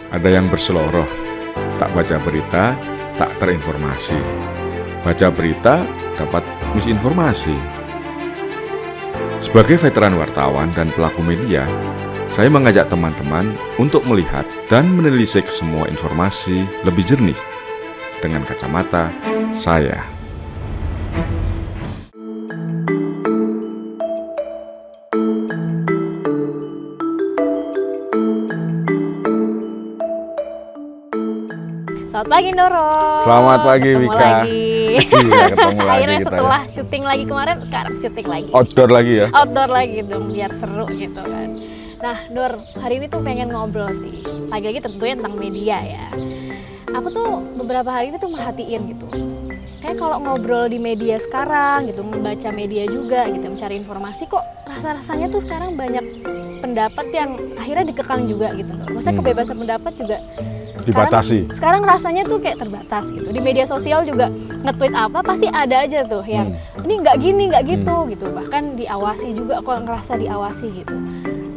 Ada yang berseloroh, tak baca berita, tak terinformasi. Baca berita, dapat misinformasi. Sebagai veteran wartawan dan pelaku media, saya mengajak teman-teman untuk melihat dan menelisik semua informasi lebih jernih dengan kacamata saya. Selamat pagi Ndoro. Selamat pagi Ketemu Wika. lagi. Iya, ketemu lagi Akhirnya kita setelah syuting lagi kemarin, sekarang syuting lagi. Outdoor lagi ya? Outdoor lagi dong, biar seru gitu kan. Nah, Nur, hari ini tuh pengen ngobrol sih. Lagi-lagi tentunya tentang media ya. Aku tuh beberapa hari ini tuh merhatiin gitu. Kayak kalau ngobrol di media sekarang gitu, membaca media juga gitu, mencari informasi kok rasa-rasanya tuh sekarang banyak pendapat yang akhirnya dikekang juga gitu. Maksudnya kebebasan pendapat juga Dibatasi. sekarang rasanya tuh kayak terbatas gitu. Di media sosial juga nge-tweet apa pasti ada aja tuh yang ini nggak gini nggak gitu gitu. Bahkan diawasi juga, aku ngerasa diawasi gitu.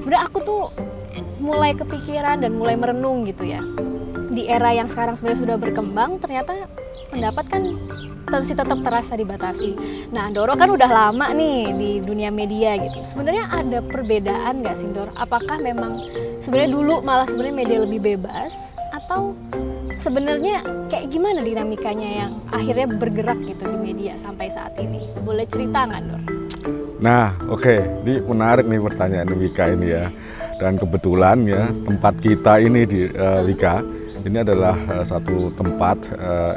Sebenarnya aku tuh mulai kepikiran dan mulai merenung gitu ya. Di era yang sekarang sebenarnya sudah berkembang, ternyata pendapat kan masih tetap terasa dibatasi. Nah, Ndoro kan udah lama nih di dunia media gitu. Sebenarnya ada perbedaan nggak sih, Ndoro? Apakah memang sebenarnya dulu malah sebenarnya media lebih bebas, atau sebenarnya kayak gimana dinamikanya yang akhirnya bergerak gitu di media sampai saat ini? Boleh cerita nggak, Nur? Nah, oke. Ini menarik nih pertanyaan Wika ini ya. Dan kebetulan ya, tempat kita ini di Wika, ini adalah satu tempat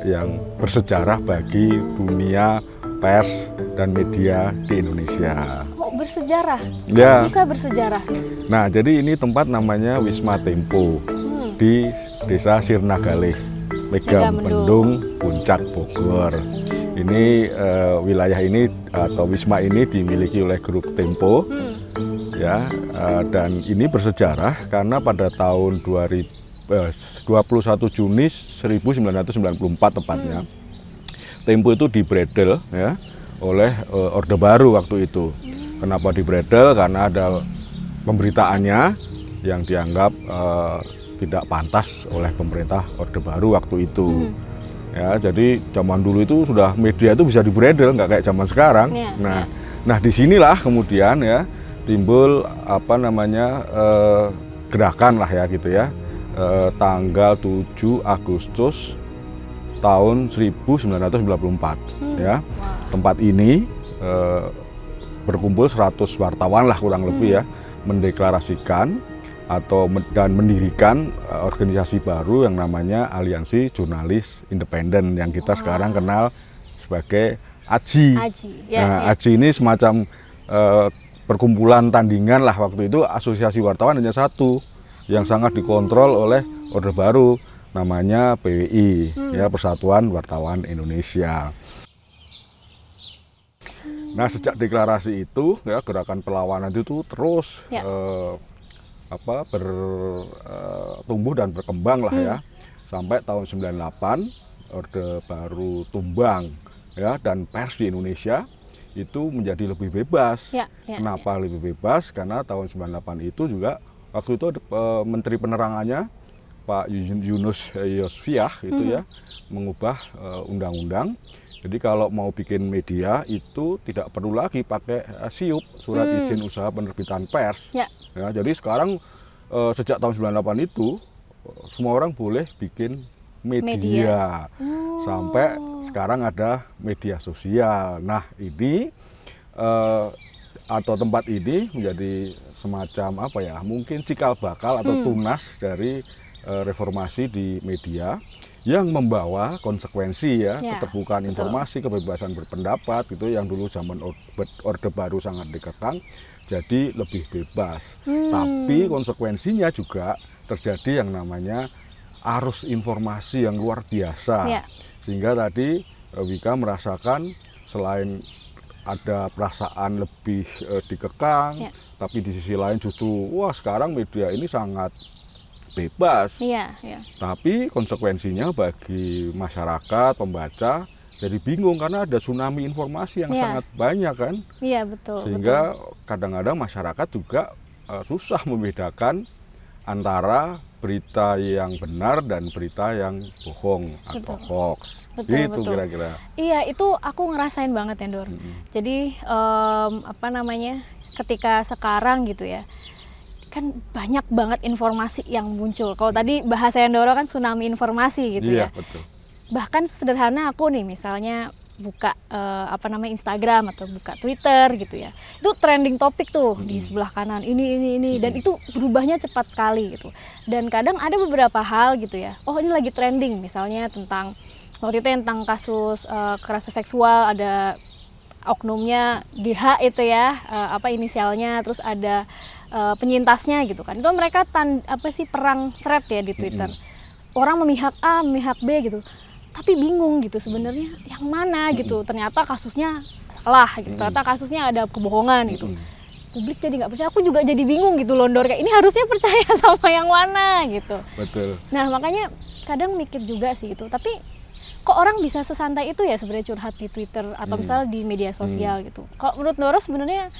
yang bersejarah bagi dunia pers dan media di Indonesia. Oh, bersejarah? Ya. Bisa bersejarah? Nah, jadi ini tempat namanya Wisma Tempo di Desa Sirnagalih, Megamendung, Puncak, Bogor. Ini wilayah ini atau wisma ini dimiliki oleh grup Tempo, ya, dan ini bersejarah karena pada tahun 21 Juni 1994 tepatnya, Tempo itu dibredel ya oleh Orde Baru waktu itu. Kenapa dibredel? Karena ada pemberitaannya yang dianggap tidak pantas oleh pemerintah Orde Baru waktu itu. Ya, jadi zaman dulu itu sudah media itu bisa dibredel, nggak kayak zaman sekarang. Nah disinilah kemudian ya timbul apa namanya gerakan lah ya gitu ya. Tanggal 7 Agustus tahun 1994 ya. Tempat ini berkumpul 100 wartawan lah kurang lebih ya, mendeklarasikan dan mendirikan organisasi baru yang namanya Aliansi Jurnalis Independen yang kita sekarang kenal sebagai AJI. AJI ini semacam perkumpulan tandingan lah waktu itu. Asosiasi wartawan hanya satu yang sangat dikontrol oleh Orde Baru, namanya PWI, ya, Persatuan Wartawan Indonesia. Nah, sejak deklarasi itu ya, gerakan perlawanan itu terus bertumbuh dan berkembang lah ya, sampai tahun 98 Orde Baru tumbang ya, dan pers di Indonesia itu menjadi lebih bebas. Kenapa lebih bebas? Karena tahun 98 itu juga waktu itu Menteri Penerangannya Pak Yunus Yosfiah itu ya mengubah undang-undang. Jadi kalau mau bikin media itu tidak perlu lagi pakai SIUP, surat izin usaha penerbitan pers. Ya, jadi sekarang sejak tahun 98 itu semua orang boleh bikin media. Sampai sekarang ada media sosial. Nah, ini atau tempat ini menjadi semacam apa ya, mungkin cikal bakal atau tunas dari reformasi di media yang membawa konsekuensi ya, keterbukaan informasi, kebebasan berpendapat gitu, yang dulu zaman Orde Baru sangat dikekang jadi lebih bebas. Tapi konsekuensinya juga terjadi yang namanya arus informasi yang luar biasa. Sehingga tadi Wika merasakan selain ada perasaan lebih dikekang, tapi di sisi lain justru wah sekarang media ini sangat bebas. Tapi konsekuensinya bagi masyarakat, pembaca jadi bingung karena ada tsunami informasi yang sangat banyak kan. Iya, betul. Sehingga kadang-kadang masyarakat juga susah membedakan antara berita yang benar dan berita yang bohong atau hoax. Gitu kira-kira. Iya, itu aku ngerasain banget ya, Dor. Jadi apa namanya, ketika sekarang gitu ya, kan banyak banget informasi yang muncul. Kalau tadi bahasa Yandoro kan tsunami informasi gitu ya. Betul. Bahkan sederhana aku nih misalnya buka apa namanya Instagram atau buka Twitter gitu ya, itu trending topik tuh di sebelah kanan ini dan itu berubahnya cepat sekali gitu. Dan kadang ada beberapa hal gitu ya, oh ini lagi trending misalnya tentang waktu itu tentang kasus kekerasan seksual, ada oknumnya GH itu ya, apa inisialnya, terus ada penyintasnya gitu kan. Itu mereka perang thread ya di Twitter. Orang memihak A, memihak B gitu. Tapi bingung gitu sebenarnya yang mana gitu. Ternyata kasusnya salah gitu. Ternyata kasusnya ada kebohongan gitu. Publik jadi nggak percaya. Aku juga jadi bingung gitu, Londor kayak ini harusnya percaya sama yang mana gitu. Betul. Nah makanya kadang mikir juga sih gitu. Tapi kok orang bisa sesantai itu ya sebenarnya curhat di Twitter atau misalnya di media sosial gitu. Kalau menurut Doro sebenarnya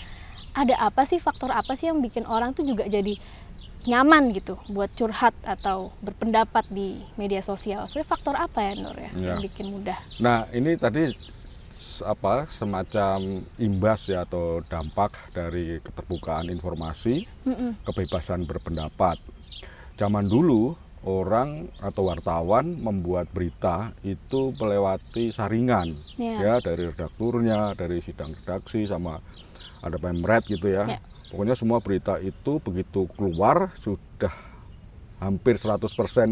ada apa sih, faktor apa sih yang bikin orang tuh juga jadi nyaman gitu buat curhat atau berpendapat di media sosial? Sebenarnya faktor apa ya, Nur ya, yang bikin mudah? Nah, ini tadi semacam imbas ya atau dampak dari keterbukaan informasi, kebebasan berpendapat. Zaman dulu orang atau wartawan membuat berita itu melewati saringan ya dari redakturnya, dari sidang redaksi sama ada pemret gitu ya. Pokoknya semua berita itu begitu keluar sudah hampir 100%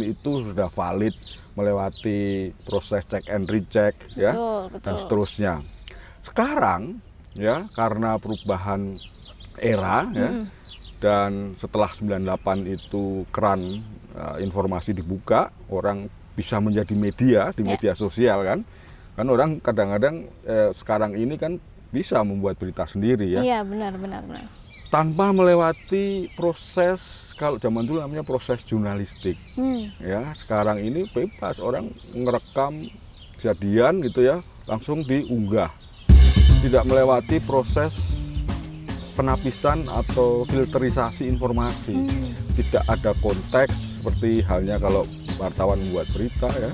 itu sudah valid melewati proses check and recheck ya dan seterusnya. Sekarang ya karena perubahan era ya dan setelah 98 itu keran informasi dibuka, orang bisa menjadi media di media sosial kan. Kan orang kadang-kadang sekarang ini kan bisa membuat berita sendiri ya. Iya, benar. Tanpa melewati proses, kalau zaman dulu namanya proses jurnalistik. Ya, sekarang ini bebas orang ngerekam kejadian gitu ya, langsung diunggah. Tidak melewati proses penapisan atau filterisasi informasi. Tidak ada konteks seperti halnya kalau wartawan membuat berita ya.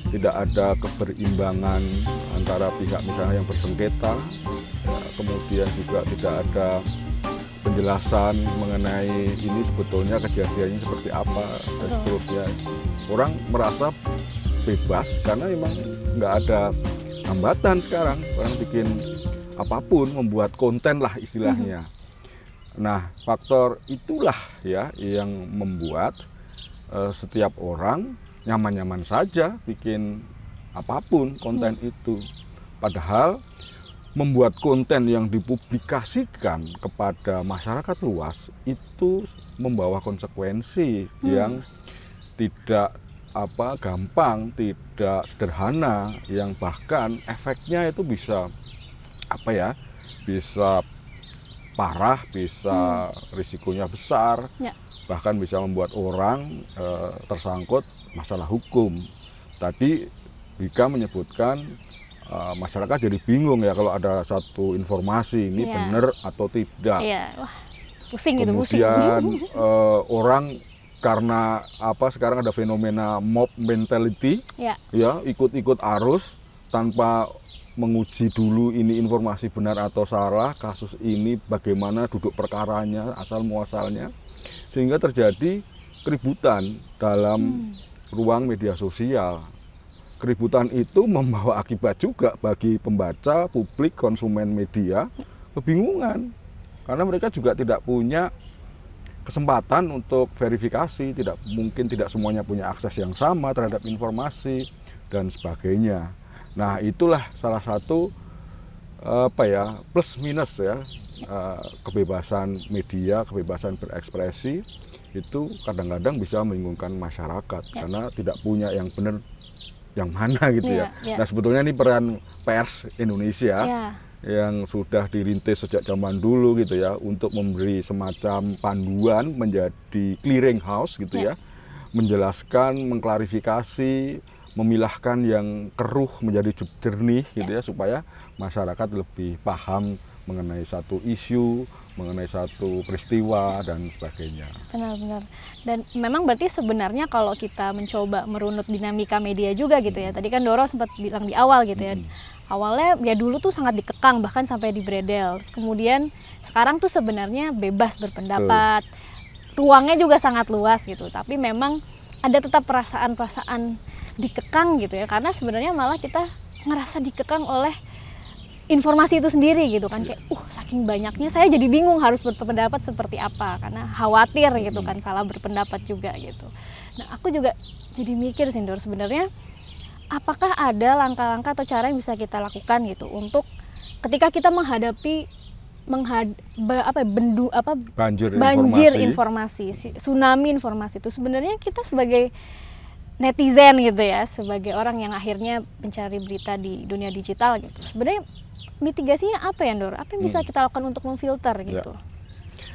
Tidak ada keberimbangan antara pihak misalnya yang bersengketa. Ya, kemudian juga tidak ada penjelasan mengenai ini sebetulnya kejadiannya seperti apa dan seterusnya. Orang merasa bebas karena memang nggak ada hambatan sekarang. Orang bikin apapun, membuat konten lah istilahnya. Nah, faktor itulah ya yang membuat setiap orang nyaman-nyaman saja bikin apapun konten itu. Padahal membuat konten yang dipublikasikan kepada masyarakat luas itu membawa konsekuensi yang tidak gampang, tidak sederhana, yang bahkan efeknya itu bisa bisa parah, bisa risikonya besar, bahkan bisa membuat orang tersangkut masalah hukum. Tadi Wika menyebutkan masyarakat jadi bingung ya kalau ada satu informasi ini benar atau tidak. Wah, pusing gitu, Kemudian orang karena sekarang ada fenomena mob mentality, ya ikut-ikut arus tanpa menguji dulu ini informasi benar atau salah, kasus ini bagaimana duduk perkaranya, asal muasalnya, sehingga terjadi keributan dalam ruang media sosial. Keributan itu membawa akibat juga bagi pembaca, publik, konsumen media, kebingungan. Karena mereka juga tidak punya kesempatan untuk verifikasi, tidak semuanya punya akses yang sama terhadap informasi, dan sebagainya. Nah, itulah salah satu plus minus ya, kebebasan media, kebebasan berekspresi, itu kadang-kadang bisa membingungkan masyarakat, karena tidak punya yang benar yang mana gitu ya. Nah, sebetulnya ini peran pers Indonesia yang sudah dirintis sejak zaman dulu gitu ya, untuk memberi semacam panduan, menjadi clearing house gitu ya, menjelaskan, mengklarifikasi, memilahkan yang keruh menjadi jernih gitu ya, supaya masyarakat lebih paham mengenai satu isu, mengenai satu peristiwa dan sebagainya. Benar-benar. Dan memang berarti sebenarnya kalau kita mencoba merunut dinamika media juga gitu ya. Tadi kan Doro sempat bilang di awal gitu ya. Awalnya ya dulu tuh sangat dikekang bahkan sampai dibredel. Terus kemudian sekarang tuh sebenarnya bebas berpendapat. Ruangnya juga sangat luas gitu. Tapi memang ada tetap perasaan-perasaan dikekang gitu ya. Karena sebenarnya malah kita ngerasa dikekang oleh informasi itu sendiri gitu kan, kayak saking banyaknya saya jadi bingung harus berpendapat seperti apa karena khawatir gitu kan salah berpendapat juga gitu. Nah aku juga jadi mikir sih Dor, sebenarnya apakah ada langkah-langkah atau cara yang bisa kita lakukan gitu untuk ketika kita menghadapi banjir informasi, tsunami informasi itu, sebenarnya kita sebagai netizen gitu ya, sebagai orang yang akhirnya mencari berita di dunia digital gitu, sebenarnya mitigasinya apa ya Dor? Apa yang bisa kita lakukan untuk memfilter gitu? Ya.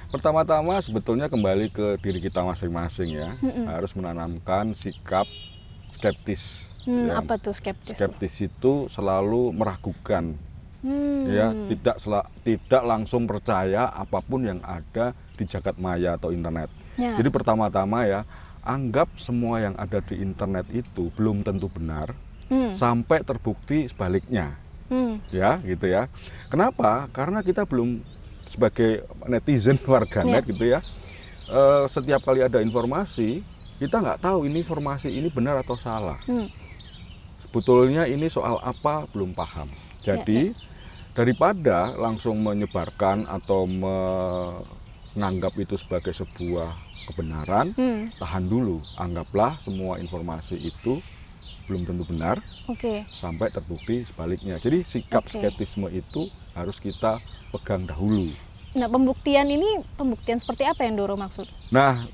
Pertama-tama sebetulnya kembali ke diri kita masing-masing ya, harus menanamkan sikap skeptis. Apa tuh skeptis? Skeptis itu selalu meragukan, ya, tidak langsung percaya apapun yang ada di jagat maya atau internet. Ya. Jadi pertama-tama ya, anggap semua yang ada di internet itu belum tentu benar sampai terbukti sebaliknya, ya gitu ya. Kenapa? Karena kita belum sebagai netizen warganet gitu ya. Setiap kali ada informasi kita nggak tahu ini informasi ini benar atau salah. Sebetulnya ini soal apa belum paham. Jadi daripada langsung menyebarkan atau menganggap itu sebagai sebuah kebenaran, tahan dulu, anggaplah semua informasi itu belum tentu benar sampai terbukti sebaliknya. Jadi sikap skeptisme itu harus kita pegang dahulu. Nah pembuktian ini seperti apa yang Doro maksud? Nah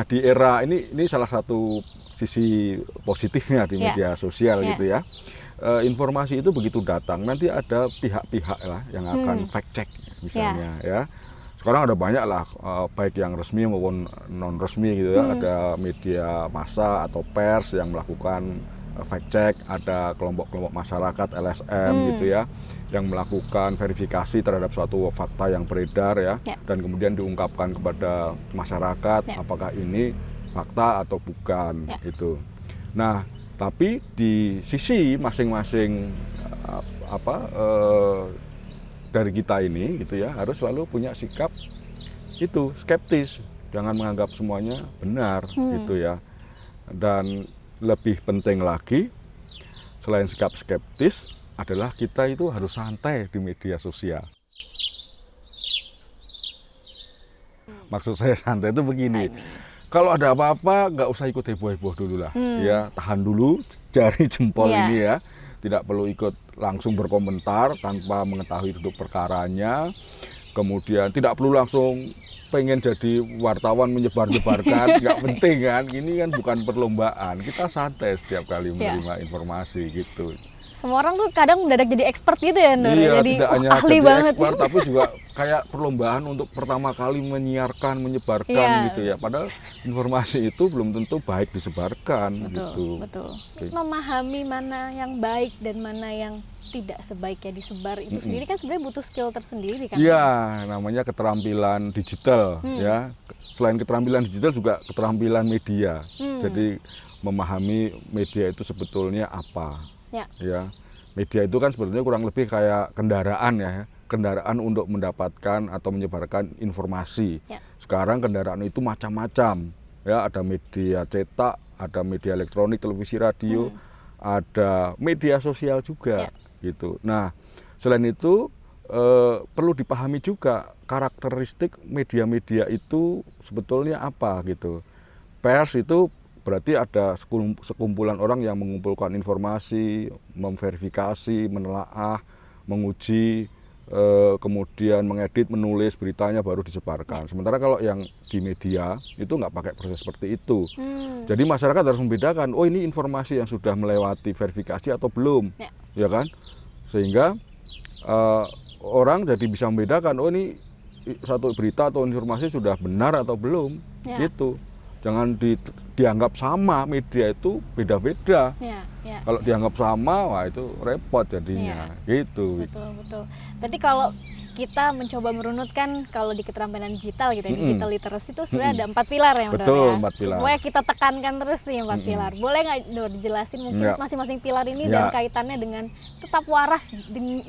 di era ini salah satu sisi positifnya di media sosial gitu ya. Informasi itu begitu datang, nanti ada pihak-pihak lah yang akan fact check misalnya ya. Sekarang ada banyak lah, baik yang resmi maupun non resmi gitu ya. Ada media massa atau pers yang melakukan fact check, ada kelompok-kelompok masyarakat LSM gitu ya, yang melakukan verifikasi terhadap suatu fakta yang beredar ya, dan kemudian diungkapkan kepada masyarakat apakah ini fakta atau bukan itu. Nah, tapi di sisi masing-masing dari kita ini gitu ya, harus selalu punya sikap itu skeptis, jangan menganggap semuanya benar gitu ya. Dan lebih penting lagi selain sikap skeptis adalah kita itu harus santai di media sosial. Maksud saya santai itu begini, kalau ada apa-apa nggak usah ikut heboh-heboh dulu lah, ya tahan dulu jari jempol ini ya. Tidak perlu ikut langsung berkomentar tanpa mengetahui duduk perkaranya. Kemudian tidak perlu langsung pengen jadi wartawan menyebar-nyebarkan, nggak penting kan. Ini kan bukan perlombaan, kita santai setiap kali menerima informasi gitu. Semua orang tuh kadang mendadak jadi expert gitu ya, Ndor. Iya, jadi tidak hanya ahli jadi banget. Expert, tapi juga kayak perlombaan untuk pertama kali menyiarkan, menyebarkan gitu ya. Padahal informasi itu belum tentu baik disebarkan gitu. Betul. Memahami mana yang baik dan mana yang tidak sebaiknya disebar itu sendiri kan sebenarnya butuh skill tersendiri kan. Iya, namanya keterampilan digital ya. Selain keterampilan digital juga keterampilan media. Jadi memahami media itu sebetulnya apa. Ya, media itu kan sebetulnya kurang lebih kayak kendaraan ya, kendaraan untuk mendapatkan atau menyebarkan informasi. Sekarang kendaraan itu macam-macam, ya ada media cetak, ada media elektronik, televisi, radio, ada media sosial juga, gitu. Nah, selain itu perlu dipahami juga karakteristik media-media itu sebetulnya apa gitu. Pers itu berarti ada sekumpulan orang yang mengumpulkan informasi, memverifikasi, menelaah, menguji, kemudian mengedit, menulis beritanya baru disebarkan. Sementara kalau yang di media itu nggak pakai proses seperti itu. Jadi masyarakat harus membedakan, oh ini informasi yang sudah melewati verifikasi atau belum, ya kan? Sehingga orang jadi bisa membedakan, oh ini satu berita atau informasi sudah benar atau belum, gitu. jangan dianggap sama, media itu beda-beda. Ya, ya. Kalau dianggap sama, wah itu repot jadinya, gitu. Betul. Berarti kalau kita mencoba merunutkan kalau di keterampilan digital gitu, digital literacy itu sebenarnya ada 4 pilar ya, Betul, 4 pilar. Supaya kita tekankan terus nih 4 pilar. Boleh nggak Dor dijelasin mungkin masing-masing pilar ini dan kaitannya dengan tetap waras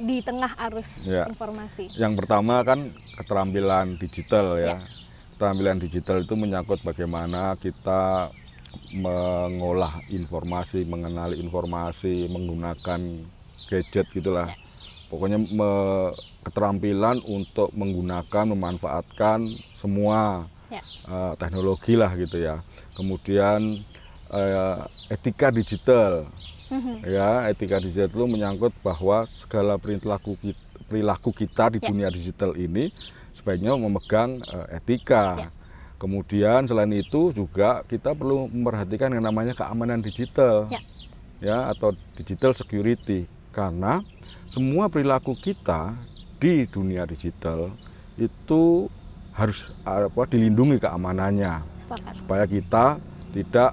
di tengah arus informasi? Yang pertama kan keterampilan digital ya. Keterampilan digital itu menyangkut bagaimana kita mengolah informasi, mengenali informasi, menggunakan gadget gitulah. Pokoknya keterampilan untuk menggunakan, memanfaatkan semua teknologi lah gitu ya. Kemudian etika digital, ya etika digital itu menyangkut bahwa segala perilaku kita di dunia digital ini sebaiknya memegang etika. Kemudian selain itu juga kita perlu memperhatikan yang namanya keamanan digital, ya atau digital security, karena semua perilaku kita di dunia digital itu harus dilindungi keamanannya. Supaya kita tidak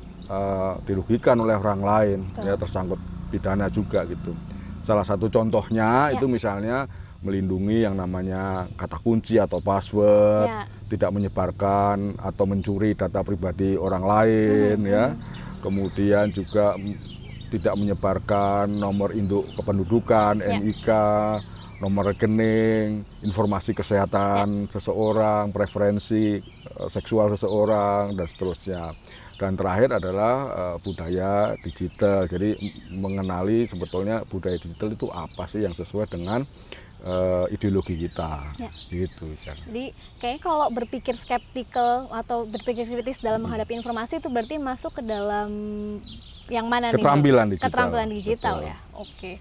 dirugikan oleh orang lain, ya tersangkut pidana juga gitu. Salah satu contohnya itu misalnya melindungi yang namanya kata kunci atau password, tidak menyebarkan atau mencuri data pribadi orang lain, ya. Kemudian juga tidak menyebarkan nomor induk kependudukan, NIK, nomor rekening, informasi kesehatan seseorang, preferensi seksual seseorang, dan seterusnya. Dan terakhir adalah budaya digital. Jadi mengenali sebetulnya budaya digital itu apa sih yang sesuai dengan ideologi kita, gitu kan. Jadi kayaknya kalau berpikir skeptikal atau berpikir kritis dalam menghadapi informasi itu berarti masuk ke dalam yang mana keterampilan nih? Digital. Keterampilan digital. Betul. Ya. Oke.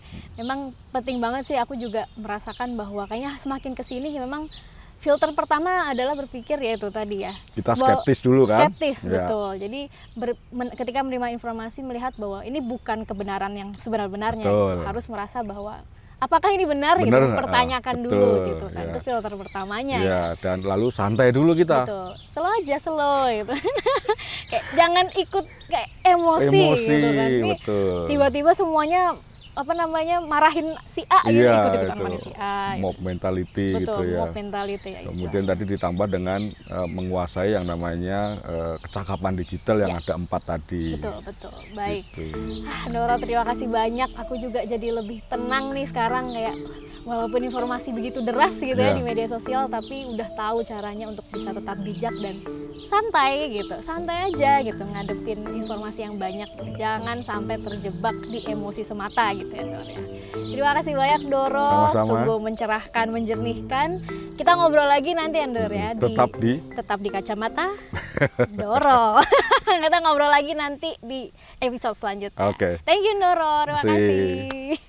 Memang penting banget sih, aku juga merasakan bahwa kayaknya semakin kesini memang filter pertama adalah berpikir yaitu tadi ya. Kita skeptis dulu kan? Skeptis, betul. Jadi ketika menerima informasi melihat bahwa ini bukan kebenaran yang sebenar-benarnya, gitu. Harus merasa bahwa apakah ini benar gitu, pertanyakan dulu gitu kan. Itu filter pertamanya ya. Dan lalu santai dulu kita. Betul. Slow aja, slow gitu. Kayak jangan ikut kayak emosi gitu kan. Tiba-tiba semuanya marahin si A gitu, ikut-ikutan marahin si A. Mob mentality gitu ya. Mob mentality ya. Kemudian tadi ditambah dengan menguasai yang namanya kecakapan digital yang ada 4 tadi. Betul. Baik. Doro, terima kasih banyak. Aku juga jadi lebih tenang nih sekarang, kayak walaupun informasi begitu deras gitu ya di media sosial, tapi udah tahu caranya untuk bisa tetap bijak dan santai gitu. Santai aja gitu ngadepin informasi yang banyak. Jangan sampai terjebak di emosi semata gitu ya, Dor ya. Terima kasih banyak Doro, sungguh mencerahkan, menjernihkan. Kita ngobrol lagi nanti ya, Dor ya. Tetap di Kacamata Doro. Kita ngobrol lagi nanti di episode selanjutnya. Oke. Thank you Doro, terima kasih.